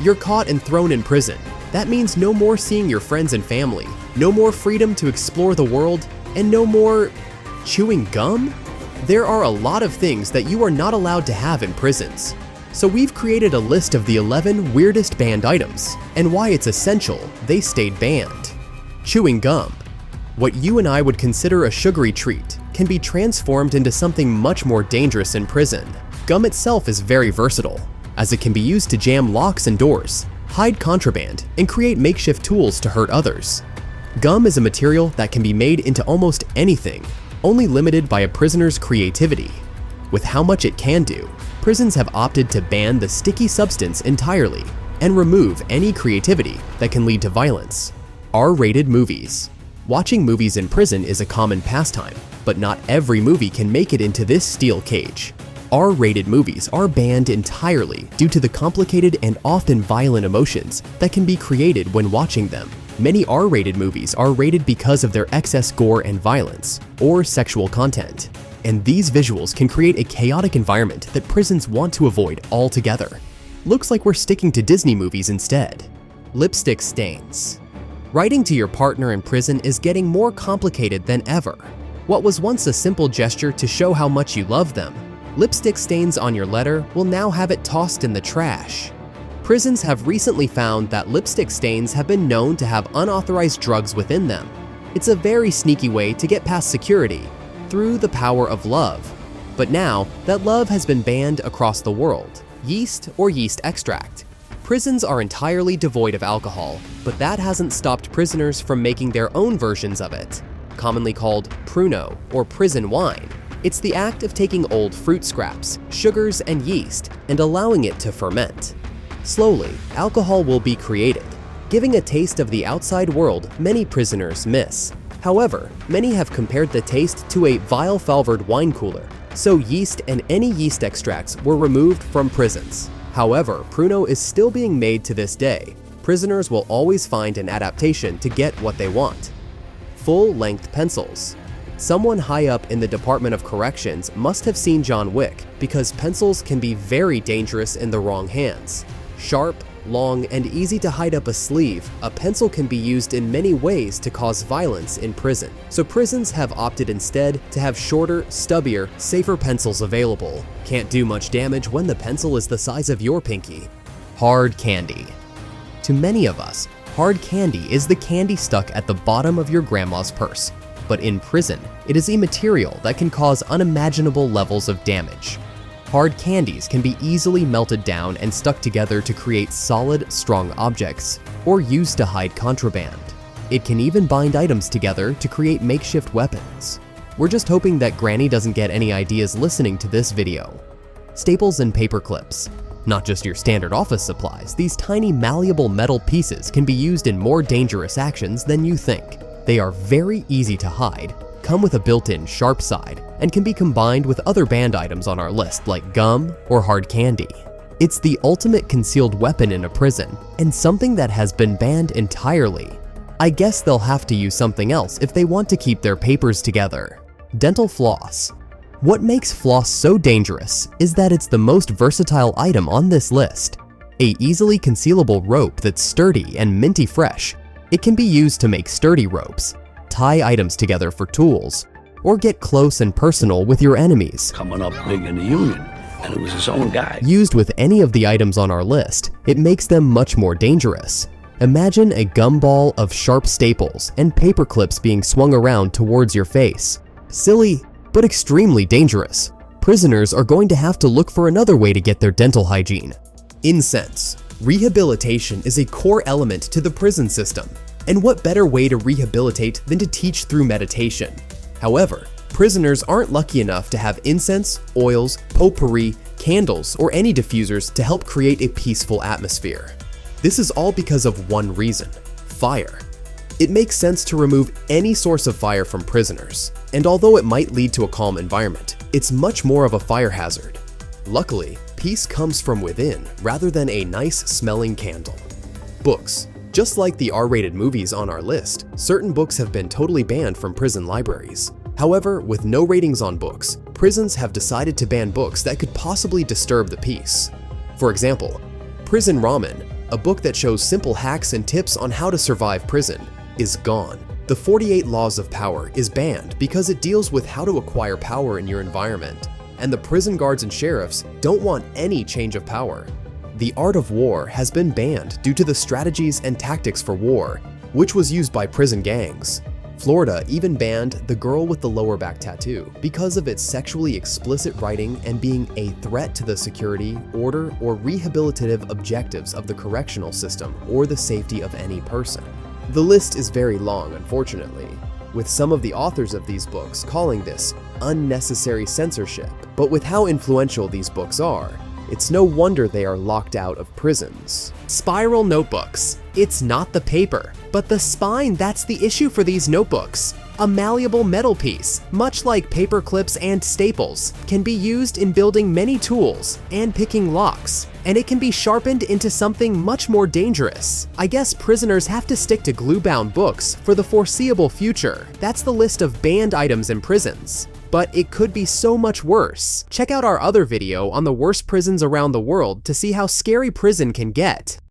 You're caught and thrown in prison. That means no more seeing your friends and family, no more freedom to explore the world, and no more chewing gum? There are a lot of things that you are not allowed to have in prisons. So we've created a list of the 11 weirdest banned items, and why it's essential they stayed banned. Chewing gum. What you and I would consider a sugary treat can be transformed into something much more dangerous in prison. Gum itself is very versatile, as it can be used to jam locks and doors, hide contraband, and create makeshift tools to hurt others. Gum is a material that can be made into almost anything, only limited by a prisoner's creativity. With how much it can do, prisons have opted to ban the sticky substance entirely and remove any creativity that can lead to violence. R-rated movies. Watching movies in prison is a common pastime, but not every movie can make it into this steel cage. R-rated movies are banned entirely due to the complicated and often violent emotions that can be created when watching them. Many R-rated movies are rated because of their excess gore and violence, or sexual content. And these visuals can create a chaotic environment that prisons want to avoid altogether. Looks like we're sticking to Disney movies instead. Lipstick stains. Writing to your partner in prison is getting more complicated than ever. What was once a simple gesture to show how much you love them, lipstick stains on your letter will now have it tossed in the trash. Prisons have recently found that lipstick stains have been known to have unauthorized drugs within them. It's a very sneaky way to get past security, through the power of love. But now that love has been banned across the world. Yeast or yeast extract. Prisons are entirely devoid of alcohol, but that hasn't stopped prisoners from making their own versions of it, commonly called pruno or prison wine. It's the act of taking old fruit scraps, sugars, and yeast and allowing it to ferment. Slowly, alcohol will be created, giving a taste of the outside world many prisoners miss. However, many have compared the taste to a vile-flavored wine cooler, so yeast and any yeast extracts were removed from prisons. However, pruno is still being made to this day. Prisoners will always find an adaptation to get what they want. Full-length pencils. Someone high up in the Department of Corrections must have seen John Wick, because pencils can be very dangerous in the wrong hands. Sharp, long, and easy to hide up a sleeve, a pencil can be used in many ways to cause violence in prison. So prisons have opted instead to have shorter, stubbier, safer pencils available. Can't do much damage when the pencil is the size of your pinky. Hard candy. To many of us, hard candy is the candy stuck at the bottom of your grandma's purse. But in prison, it is a material that can cause unimaginable levels of damage. Hard candies can be easily melted down and stuck together to create solid, strong objects, or used to hide contraband. It can even bind items together to create makeshift weapons. We're just hoping that Granny doesn't get any ideas listening to this video. Staples and paperclips. Not just your standard office supplies, these tiny malleable metal pieces can be used in more dangerous actions than you think. They are very easy to hide, come with a built-in sharp side, and can be combined with other banned items on our list like gum or hard candy. It's the ultimate concealed weapon in a prison, and something that has been banned entirely. I guess they'll have to use something else if they want to keep their papers together. Dental floss. What makes floss so dangerous is that it's the most versatile item on this list. A easily concealable rope that's sturdy and minty fresh. It can be used to make sturdy ropes, tie items together for tools, or get close and personal with your enemies. Coming up big in the union, and it was his own guy. Used with any of the items on our list, it makes them much more dangerous. Imagine a gumball of sharp staples and paper clips being swung around towards your face. Silly, but extremely dangerous. Prisoners are going to have to look for another way to get their dental hygiene. Incense. Rehabilitation is a core element to the prison system. And what better way to rehabilitate than to teach through meditation? However, prisoners aren't lucky enough to have incense, oils, potpourri, candles, or any diffusers to help create a peaceful atmosphere. This is all because of one reason: fire. It makes sense to remove any source of fire from prisoners, and although it might lead to a calm environment, it's much more of a fire hazard. Luckily, peace comes from within rather than a nice smelling candle. Books. Just like the R-rated movies on our list, certain books have been totally banned from prison libraries. However, with no ratings on books, prisons have decided to ban books that could possibly disturb the peace. For example, Prison Ramen, a book that shows simple hacks and tips on how to survive prison, is gone. The 48 Laws of Power is banned because it deals with how to acquire power in your environment, and the prison guards and sheriffs don't want any change of power. The Art of War has been banned due to the strategies and tactics for war, which was used by prison gangs. Florida even banned The Girl with the Lower Back Tattoo because of its sexually explicit writing and being a threat to the security, order, or rehabilitative objectives of the correctional system or the safety of any person. The list is very long, unfortunately, with some of the authors of these books calling this unnecessary censorship. But with how influential these books are, it's no wonder they are locked out of prisons. Spiral notebooks. It's not the paper, but the spine that's the issue for these notebooks. A malleable metal piece, much like paperclips and staples, can be used in building many tools and picking locks, and it can be sharpened into something much more dangerous. I guess prisoners have to stick to glue-bound books for the foreseeable future. That's the list of banned items in prisons. But it could be so much worse. Check out our other video on the worst prisons around the world to see how scary prison can get.